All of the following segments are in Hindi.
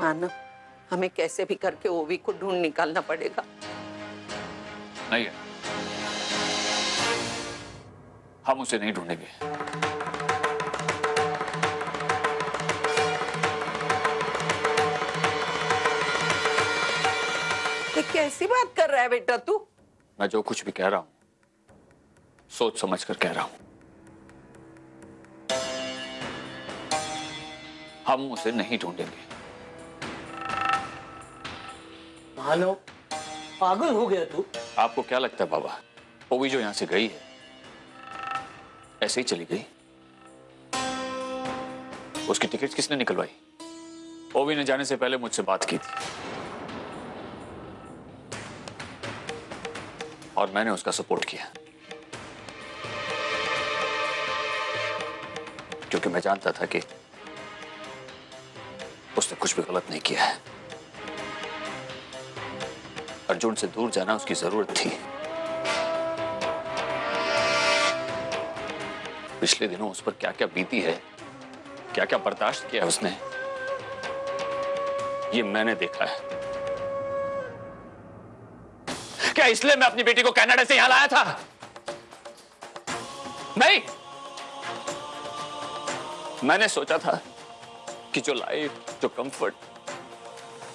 मानव, हमें कैसे भी करके ओवी को ढूंढ निकालना पड़ेगा। नहीं है, हम उसे नहीं ढूंढेंगे। ये कैसी बात कर रहा है बेटा तू? मैं जो कुछ भी कह रहा हूं सोच समझ कर कह रहा हूं। हम उसे नहीं ढूंढेंगे। मानो पागल हो गया तू। आपको क्या लगता है बाबा, ओवी जो यहां से गई है ऐसे ही चली गई? उसकी टिकट किसने निकलवाई? ओवी ने जाने से पहले मुझसे बात की थी और मैंने उसका सपोर्ट किया, क्योंकि मैं जानता था कि उसने कुछ भी गलत नहीं किया है। अर्जुन से दूर जाना उसकी जरूरत थी। पिछले दिनों उस पर क्या क्या बीती है, क्या क्या बर्दाश्त किया है उसने, ये मैंने देखा है। क्या इसलिए मैं अपनी बेटी को कनाडा से यहां लाया था? नहीं, मैंने सोचा था कि जो लाइफ, जो कंफर्ट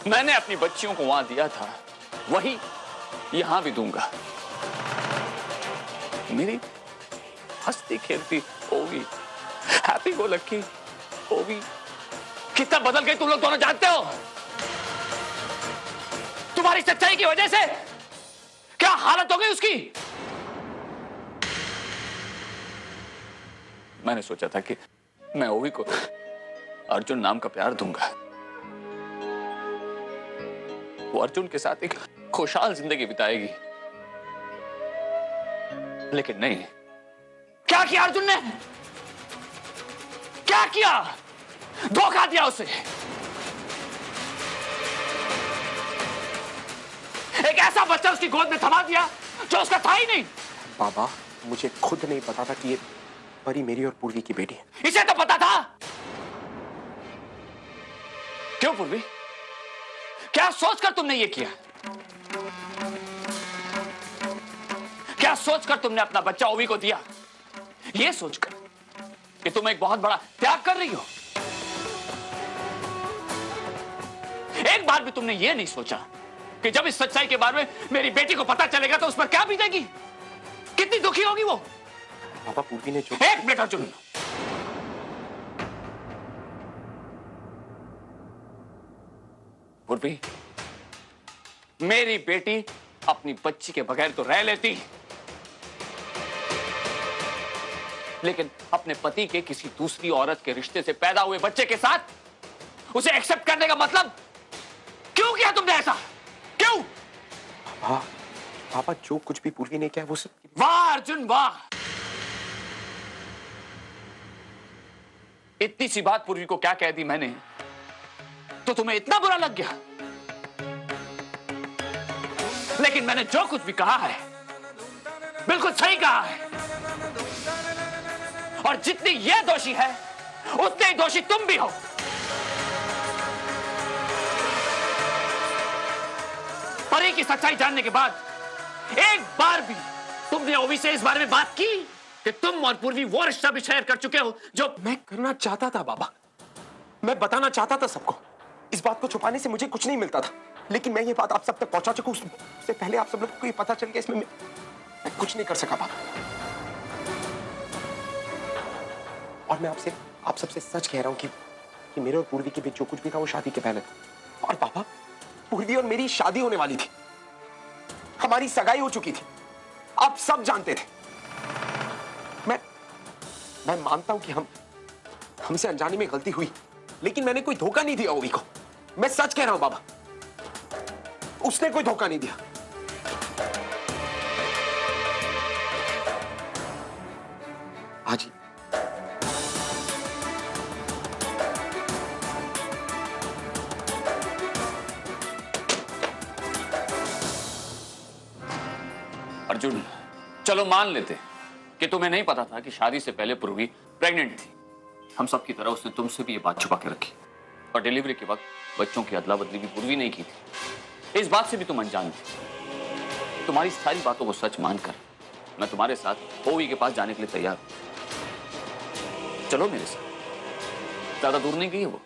मैंने अपनी बच्चियों को वहां दिया था वही यहां भी दूंगा। मेरी हंसती खेलती ओवी, हैप्पी गो लकी ओवी कितना बदल गई तुम लोग दोनों जानते हो? तुम्हारी सच्चाई की वजह से क्या हालत हो गई उसकी। मैंने सोचा था कि मैं ओवी को अर्जुन नाम का प्यार दूंगा, वो अर्जुन के साथ एक खुशहाल जिंदगी बिताएगी, लेकिन नहीं। क्या किया अर्जुन ने? क्या किया? धोखा दिया उसे। एक ऐसा बच्चा उसकी गोद में थमा दिया जो उसका था ही नहीं। बाबा, मुझे खुद नहीं पता था कि ये परी मेरी और पूर्वी की बेटी है। इसे तो पता था। क्यों पूर्वी? क्या सोचकर तुमने ये किया? क्या सोचकर तुमने अपना बच्चा ओवी को दिया? ये सोचकर कि तुम एक बहुत बड़ा त्याग कर रही हो। एक बार भी तुमने ये नहीं सोचा कि जब इस सच्चाई के बारे में मेरी बेटी को पता चलेगा तो उस पर क्या बीतेगी, कितनी दुखी होगी वो। पापा, पूर्वी ने जो... एक मिनट अर्जुन, पूर्वी, मेरी बेटी अपनी बच्ची के बगैर तो रह लेती, लेकिन अपने पति के किसी दूसरी औरत के रिश्ते से पैदा हुए बच्चे के साथ उसे एक्सेप्ट करने का मतलब क्यों किया तुमने ऐसा? क्यों? पापा, जो कुछ भी पूर्वी ने किया वो सब... वाह अर्जुन वाह। इतनी सी बात पूर्वी को क्या कह दी मैंने तो तुम्हें इतना बुरा लग गया? लेकिन मैंने जो कुछ भी कहा है बिल्कुल सही कहा है, और जितनी ये दोषी है उतने ही दोषी तुम भी हो। परी की सच्चाई जानने के बाद एक बार भी तुमने ओवी से इस बारे में बात की कि तुम और पूर्वी वो रिश्ता भी शेयर कर चुके हो जो... मैं करना चाहता था बाबा, मैं बताना चाहता था सबको। इस बात को छुपाने से मुझे कुछ नहीं मिलता था, लेकिन मैं ये बात आप सब तक पहुंचा चुका हूं। उससे पहले आप सब लोग को ये पता चल गया, इसमें मैं कुछ नहीं कर सका बाबा। और मैं आप सबसे सच कह रहा हूं कि मेरे और पूर्वी के बीच जो कुछ भी था वो शादी के पहले था। और पापा, पूर्वी और मेरी शादी होने वाली थी, हमारी सगाई हो चुकी थी, आप सब जानते थे। मैं मानता हूं कि हमसे अनजाने में गलती हुई, लेकिन मैंने कोई धोखा नहीं दिया ओवी को। मैं सच कह रहा हूं बाबा, उसने कोई धोखा नहीं दिया। हाँ जी। अर्जुन, चलो मान लेते कि तुम्हें नहीं पता था कि शादी से पहले पूर्वी प्रेग्नेंट थी। हम सब की तरह उसने तुमसे भी ये बात छुपा के रखी। और डिलीवरी के वक्त बच्चों की अदला बदली भी पूर्वी नहीं की थी। इस बात से भी तुम अनजान थी। तुम्हारी सारी बातों को सच मानकर मैं तुम्हारे साथ ओवी के पास जाने के लिए तैयार हूं। चलो मेरे साथ। ज्यादा दूर नहीं गई है वो,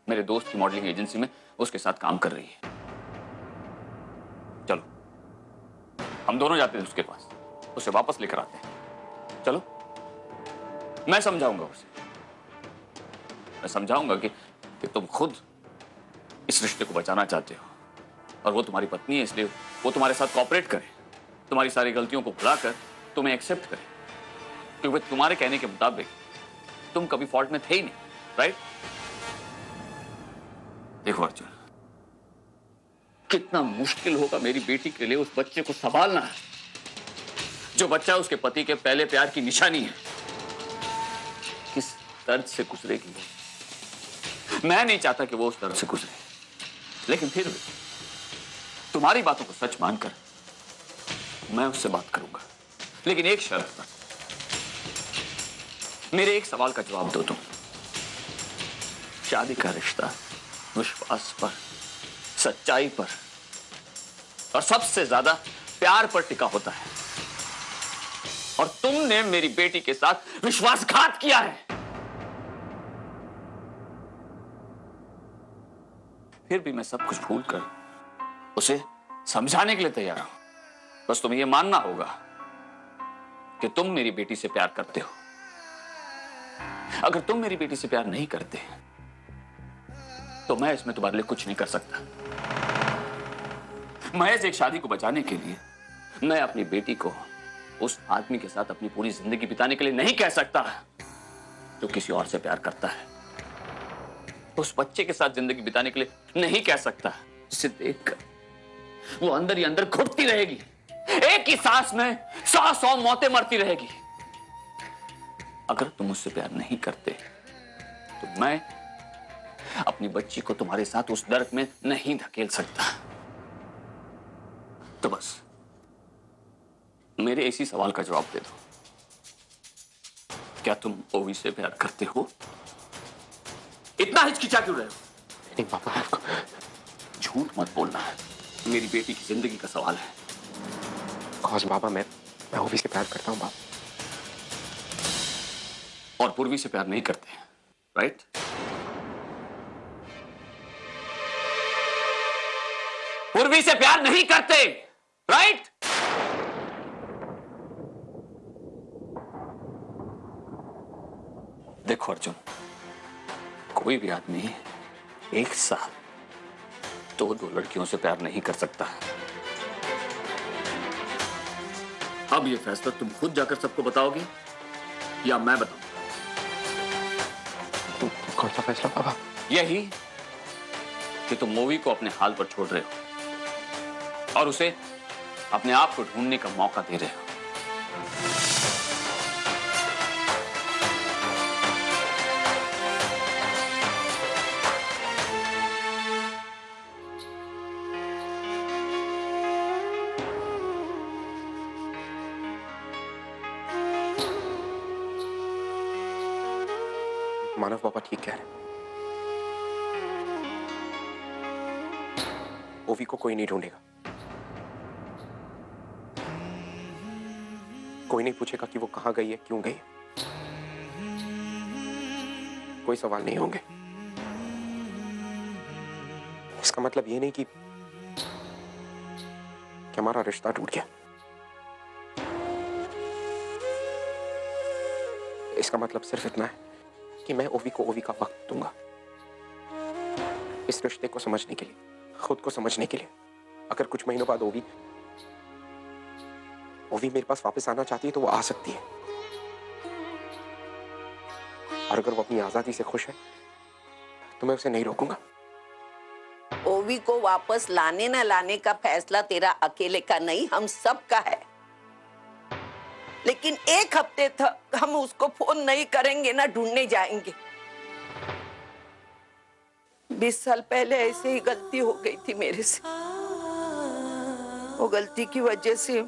मेरे दोस्त की मॉडलिंग एजेंसी में उसके साथ काम कर रही है। चलो हम दोनों जाते हैं उसके पास, उसे वापस लेकर आते हैं। चलो, मैं समझाऊंगा उसे। मैं समझाऊंगा कि तुम खुद इस रिश्ते को बचाना चाहते हो और वो तुम्हारी पत्नी है, इसलिए वो तुम्हारे साथ कोऑपरेट करे, तुम्हारी सारी गलतियों को भुलाकर तुम्हें एक्सेप्ट करे, क्योंकि तुम्हारे कहने के मुताबिक तुम कभी फॉल्ट में थे ही नहीं, राइट? देखो अर्जुन, कितना मुश्किल होगा मेरी बेटी के लिए उस बच्चे को संभालना, जो बच्चा उसके पति के पहले प्यार की निशानी है। किस दर्द से गुजरेगी वो। मैं नहीं चाहता कि वो उस दर्द से गुजरे, लेकिन फिर भी तुम्हारी बातों को सच मानकर मैं उससे बात करूंगा, लेकिन एक शर्त पर। मेरे एक सवाल का जवाब दो तुम। शादी का रिश्ता विश्वास पर, सच्चाई पर और सबसे ज्यादा प्यार पर टिका होता है, और तुमने मेरी बेटी के साथ विश्वासघात किया है। फिर भी मैं सब कुछ भूलकर उसे समझाने के लिए तैयार हूं। बस तुम्हें यह मानना होगा कि तुम मेरी बेटी से प्यार करते हो। अगर तुम मेरी बेटी से प्यार नहीं करते तो मैं इसमें तुम्हारे लिए कुछ नहीं कर सकता। महज एक शादी को बचाने के लिए मैं अपनी बेटी को उस आदमी के साथ अपनी पूरी जिंदगी बिताने के लिए नहीं कह सकता जो किसी और से प्यार करता है। उस बच्चे के साथ जिंदगी बिताने के लिए नहीं कह सकता जिसे देखकर वो अंदर ही अंदर घुटती रहेगी, एक ही सांस में 100 मौतें मरती रहेगी। अगर तुम मुझसे प्यार नहीं करते तो मैं अपनी बच्ची को तुम्हारे साथ उस दर्द में नहीं धकेल सकता। तो बस मेरे इसी सवाल का जवाब दे दो। क्या तुम ओवी से प्यार करते हो? इतना हिचकिचा क्यों रहे हो? नहीं पापा, झूठ मत बोलना है, मेरी बेटी की जिंदगी का सवाल है। कॉज बाबा, मैं ओवी से प्यार करता हूँ बाबा। और पूर्वी से प्यार नहीं करते, राइट? पूर्वी से प्यार नहीं करते, राइट? देखो अर्जुन, कोई भी आदमी एक साथ दो लड़कियों से प्यार नहीं कर सकता। अब ये फैसला तुम खुद जाकर सबको बताओगे या मैं बताऊं? कौन सा फैसला पापा? यही कि तुम मूवी को अपने हाल पर छोड़ रहे हो और उसे अपने आप को ढूंढने का मौका दे रहे हो। मानव पापा ठीक कह रहे। ओवी को कोई नहीं ढूंढेगा, कोई नहीं पूछेगा कि वो कहां गई है, क्यों गई है। कोई सवाल नहीं होंगे। इसका मतलब ये नहीं कि हमारा रिश्ता टूट गया। इसका मतलब सिर्फ इतना है कि मैं ओवी को ओवी का वक्त दूंगा, इस रिश्ते को समझने के लिए, खुद को समझने के लिए। अगर कुछ महीनों बाद ओवी मेरे पास वापस आना चाहती है तो वो आ सकती है, और अगर वो अपनी आजादी से खुश है तो मैं उसे नहीं रोकूंगा। ओवी को वापस लाने ना लाने का फैसला तेरा अकेले का नहीं, हम सब का है। लेकिन एक हफ्ते तक हम उसको फोन नहीं करेंगे ना ढूंढने जाएंगे। 20 साल पहले ऐसे ही गलती हो गई थी मेरे से। वो गलती की वजह से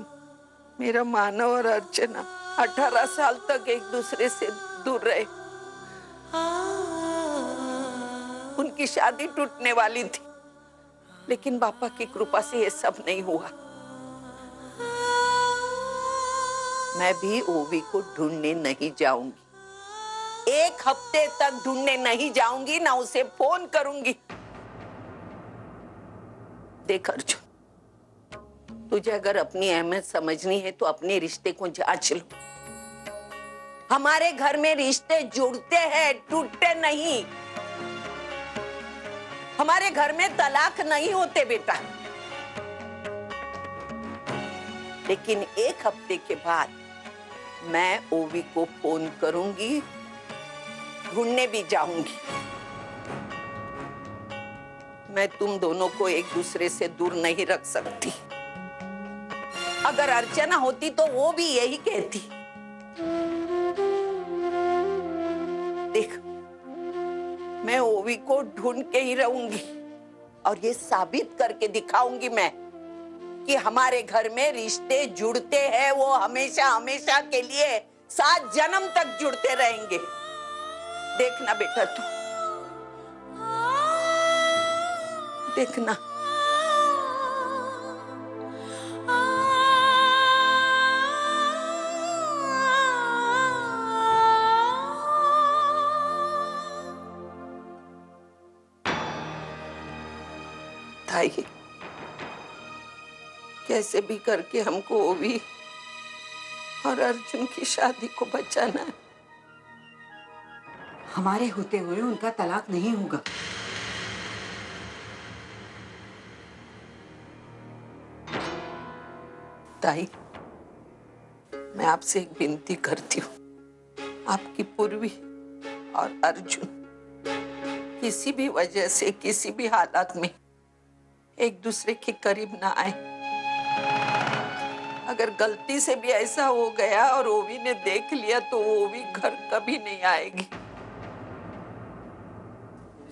मेरा मानव और अर्चना 18 साल तक एक दूसरे से दूर रहे। उनकी शादी टूटने वाली थी, लेकिन बापा की कृपा से ये सब नहीं हुआ। मैं भी ओवी को ढूंढने नहीं जाऊंगी, 1 हफ्ते तक ढूंढने नहीं जाऊंगी, ना उसे फोन करूंगी। देख अर्जुन, तुझे अगर अपनी अहमियत समझनी है तो अपने रिश्ते को जांच लो। हमारे घर में रिश्ते जुड़ते हैं, टूटते नहीं। हमारे घर में तलाक नहीं होते बेटा। लेकिन 1 हफ्ते के बाद मैं ओवी को फोन करूंगी, ढूंढने भी जाऊंगी। मैं तुम दोनों को एक दूसरे से दूर नहीं रख सकती। अगर अर्चना होती तो वो भी यही कहती। देख, मैं ओवी को ढूंढ के ही रहूंगी और ये साबित करके दिखाऊंगी मैं कि हमारे घर में riश्ते जुड़ते हैं, वो हमेशा हमेशा के लिए 7 जन्म तक जुड़ते रहेंगे। देखना बेटा, तू देखना। ताई, कैसे भी करके हमको ओवी और अर्जुन की शादी को बचाना है। हमारे होते हुए उनका तलाक नहीं होगा। ताई, मैं आपसे एक विनती करती हूँ, आपकी पूर्वी और अर्जुन किसी भी वजह से, किसी भी हालात में एक दूसरे के करीब ना आए। अगर गलती से भी ऐसा हो गया और ओवी ने देख लिया तो ओवी घर कभी नहीं आएगी।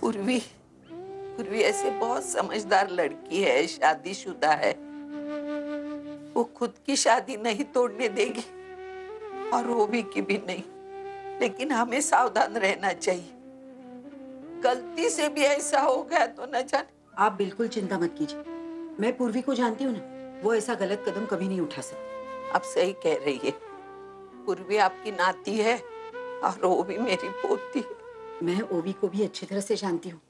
पूर्वी ऐसे बहुत समझदार लड़की है, शादीशुदा है, वो खुद की शादी नहीं तोड़ने देगी और ओवी की भी नहीं। लेकिन हमें सावधान रहना चाहिए, गलती से भी ऐसा हो गया तो न जाने। आप बिल्कुल चिंता मत कीजिए, मैं पूर्वी को जानती हूँ ना, वो ऐसा गलत कदम कभी नहीं उठा सकती। आप सही कह रही है, पूर्वी आपकी नाती है और ओवी मेरी पोती है। मैं ओवी को भी अच्छी तरह से जानती हूँ,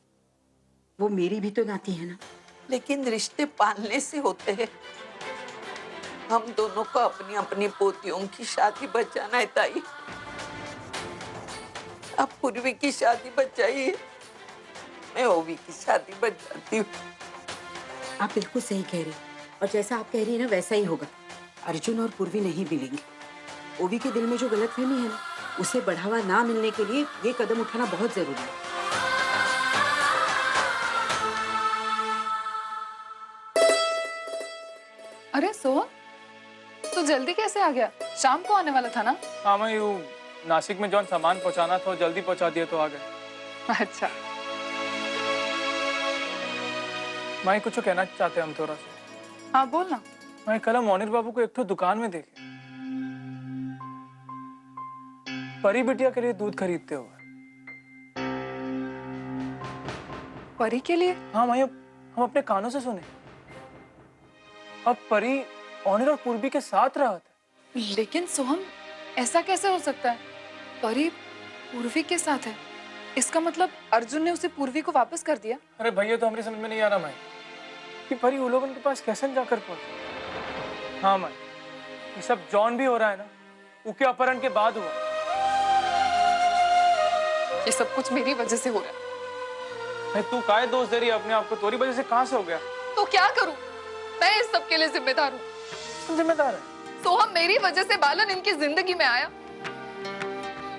वो मेरी भी तो नाती है ना। लेकिन रिश्ते पालने से होते हैं। हम दोनों को अपनी अपनी पोतियों की शादी बचाना है ताई। अब पूर्वी की शादी बचाइए, मैं ओवी की शादी बचाती हूँ। आप बिल्कुल सही कह रही, और जैसा आप कह रही है ना वैसा ही होगा। अर्जुन और पूर्वी नहीं मिलेंगे। ओवी के दिल में जो गलतफहमी है ना, उसे बढ़ावा ना मिलने के लिए ये कदम उठाना बहुत जरूरी है। अरे सोहन, तू जल्दी कैसे आ गया? शाम को आने वाला था ना? हाँ, मैं यूँ नासिक में जौन सामान पहुंचाना था जल्दी पहुंचा दिया तो आ गए। अच्छा, मैं कुछ कहना चाहते हैं हम थोड़ा सा। हाँ बोल ना। मैं कल मोनिर बाबू को एक तो दुकान में देखे, परी बिटिया के लिए दूध खरीदते हुए। परी के लिए? हाँ मैं हम अपने कानों से सुने। अब परी ओनिर और पूर्वी के साथ रहा था। लेकिन सोहम, ऐसा कैसे हो सकता है? परी पूर्वी के साथ है, इसका मतलब अर्जुन ने उसे पूर्वी को वापस कर दिया। अरे भैया, तो हमारी समझ में नहीं आ रहा मैं कि परी वो लोग उनके पास कैसे जाकर पहुंचे। हाँ मैं, ये सब जॉन भी हो रहा है ना, उसके अपहरण के बाद हुआ। ये सब कुछ मेरी वजह से हो रहा है। भाई तू काहे दोष दे रही है अपने आप को? तोरी वजह से कहाँ से हो गया? तो क्या करूं? मैं इस सब के लिए जिम्मेदार हूँ। जिम्मेदार है? सोहम, मेरी वजह से बालन इनकी जिंदगी में आया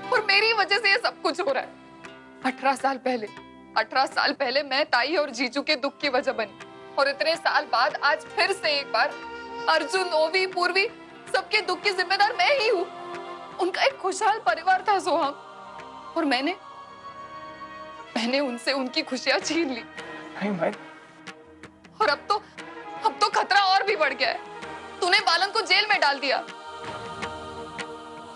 और मेरी वजह से ये सब कुछ हो रहा है। 18 साल पहले मैं ताई और जीजू के दुख की वजह बनी, और इतने साल बाद आज फिर से एक बार अर्जुन, ओवी, पूर्वी, सबके दुख की जिम्मेदार मैं ही हूँ। उनका एक खुशहाल परिवार था सोहम, और मैंने उनसे उनकी खुशियां छीन ली। नहीं भाई, और अब तो खतरा और भी बढ़ गया है। तूने बालन को जेल में डाल दिया,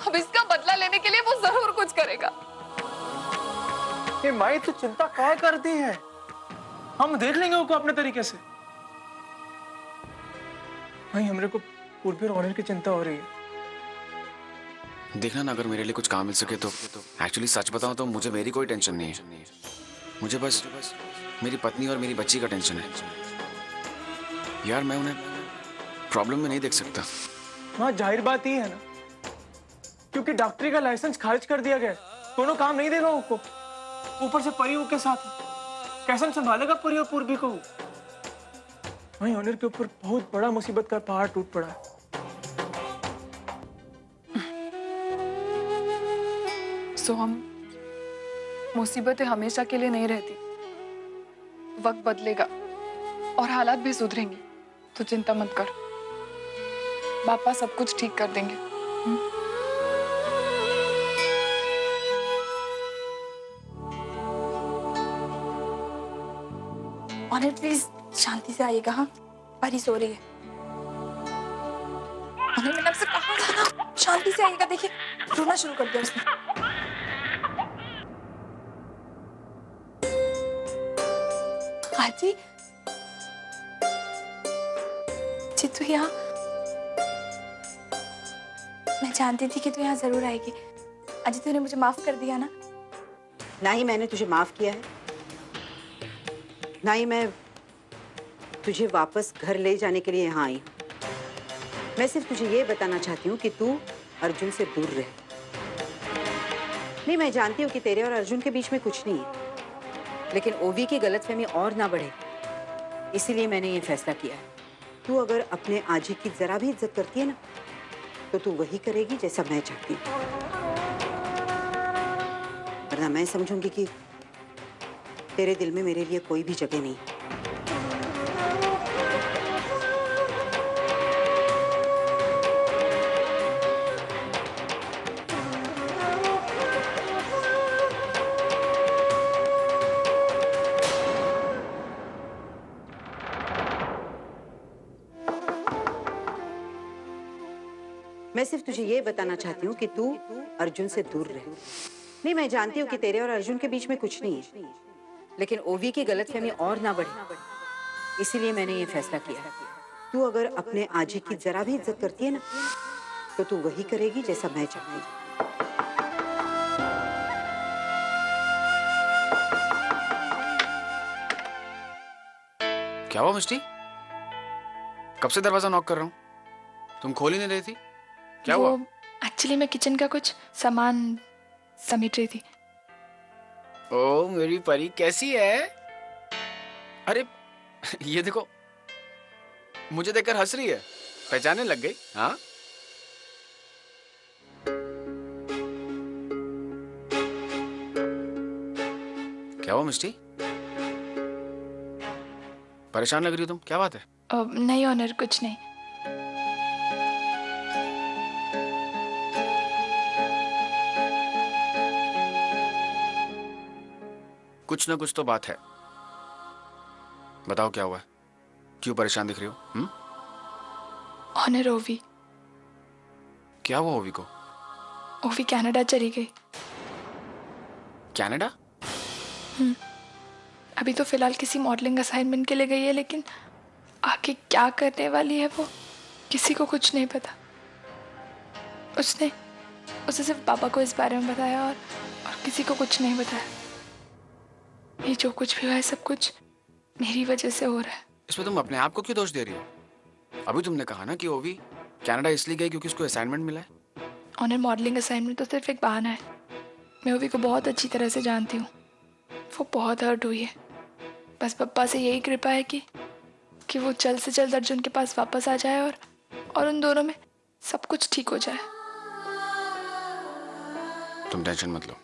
अब इसका बदला लेने के लिए वो जरूर कुछ करेगा। ये माई तो चिंता क्या करती है, हम देख लेंगे उसको अपने तरीके से। भाई हमरे को पूर्वी और ऑनर की चिंता हो रही है। देखना ना, अगर मेरे लिए कुछ काम मिल सके तो एक्चुअली सच बताऊं तो मुझे मेरी कोई टेंशन नहीं है। मुझे बस मेरी पत्नी और मेरी बच्ची का टेंशन है यार। मैं उन्हें प्रॉब्लम में नहीं देख सकता। हाँ जाहिर बात ही है ना, क्योंकि डॉक्टरी का लाइसेंस खारिज कर दिया गया, दोनों काम नहीं देगा उसको। ऊपर से परी के साथ कैसे संभालेगा परी और पूर्वी को। वहीं ऑनर के ऊपर बहुत बड़ा मुसीबत का पहाड़ टूट पड़ा है। सो हम मुसीबतें हमेशा के लिए नहीं रहती, वक्त बदलेगा और हालात भी सुधरेंगे, तो चिंता मत कर, पापा सब कुछ ठीक कर देंगे। ऑनर प्लीज शांति से आइएगा। हाँ परी सो रही है। ऑनर मैंने आपसे कहा था ना शांति से आइएगा। देखिए रोना शुरू कर दिया उसने। आजी जी तू यहाँ, मैं जानती थी कि तू यहाँ जरूर आएगी। अजी तूने मुझे माफ कर दिया ना? ना ही मैंने तुझे माफ किया है, ना ही मैं तुझे वापस घर ले जाने के लिए यहाँ आई हूँ। मैं सिर्फ तुझे ये बताना चाहती हूँ कि तू अर्जुन से दूर रहे। नहीं, मैं जानती हूँ कि तेरे और अर्जुन के बीच में कुछ नहीं है, लेकिन ओवी की गलतफहमी और ना बढ़े, इसीलिए मैंने ये फैसला किया है। तू अगर अपने आजी की जरा भी इज्जत करती है ना, तो तू वही करेगी जैसा मैं चाहती हूँ, वरना मैं समझूंगी कि तेरे दिल में मेरे लिए कोई भी जगह नहीं। मैं सिर्फ तुझे ये बताना चाहती हूँ कि तू अर्जुन से दूर रहे। नहीं, मैं जानती हूँ कि तेरे और अर्जुन के बीच में कुछ नहीं है, लेकिन ओवी की गलतफहमी और ना बढ़े, इसीलिए मैंने ये फैसला किया है। तू अगर अपने आजी की जरा भी इज्जत करती है ना, तो तू वही करेगी जैसा मैं चाहती हूँ। क्या हुआ मिष्टी? कब से दरवाजा नॉक कर रहा हूँ, तुम खोल ही नहीं रही थी, क्या हुआ? एक्चुअली मैं किचन का कुछ सामान समेट रही थी। ओ मेरी परी कैसी है? अरे ये देखो, मुझे देखकर हंस रही है, पहचानने लग गई? हाँ क्या हुआ मिष्टी? परेशान लग रही हो तुम, क्या बात है? नहीं ऑनर, कुछ नहीं। कुछ ना कुछ तो बात है, बताओ क्या हुआ है? क्यों परेशान दिख रही हो? ऑनर ओवी। क्या हुआ ओवी को? ओवी कनाडा चली गई। कनाडा? अभी तो फिलहाल किसी मॉडलिंग असाइनमेंट के लिए गई है, लेकिन आगे क्या करने वाली है वो किसी को कुछ नहीं पता। उसे सिर्फ पापा को इस बारे में बताया और किसी को कुछ नहीं बताया। ये जो कुछ भी हुआ है सब कुछ मेरी वजह से हो रहा है। इसमें तुम अपने आप को क्यों दोष दे रही हो? अभी तुमने कहा ना कि ओवी कनाडा इसलिए गई क्योंकि उसको असाइनमेंट मिला है। ऑनर मॉडलिंग असाइनमेंट तो सिर्फ एक बहाना है। मैं ओवी को बहुत अच्छी तरह से जानती हूँ, वो बहुत हर्ट हुई है। बस पप्पा से यही कृपा है कि वो जल्द से जल्द अर्जुन के पास वापस आ जाए और उन दोनों में सब कुछ ठीक हो जाए। तुम टेंशन मत लो,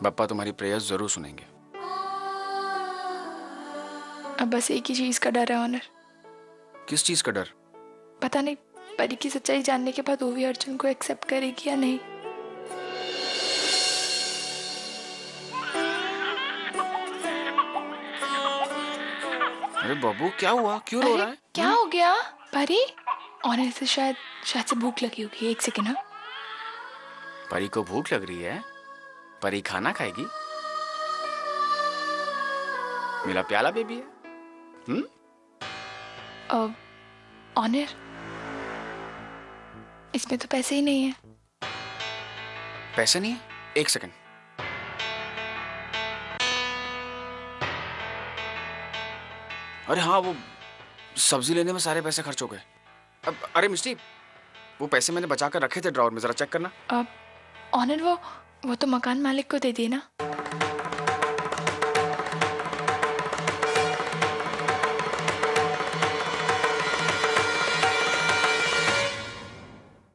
पप्पा तुम्हारी प्रेयर्स जरूर सुनेंगे। अब बस एक ही चीज का डर है ऑनर। किस चीज का डर? पता नहीं परी की सच्चाई जानने के बाद ओवी अर्जुन को एक्सेप्ट करेगी या नहीं। अरे बाबू क्या हुआ, क्यों रो रहा है? क्या हो गया परी? ऑनर से शायद से भूख लगी होगी। एक सेकेंड। हाँ परी को भूख लग रही है? परी खाना खाएगी? मेरा प्याला बेबी है। ऑनर, इसमें तो पैसे ही नहीं है। पैसे नहीं है? एक सेकंड। अरे हाँ, वो सब्जी लेने में सारे पैसे खर्च हो गए। अब अरे मिस्टी, वो पैसे मैंने बचा कर रखे थे ड्रॉअर में, जरा चेक करना। ऑनर, वो तो मकान मालिक को दे दिए ना।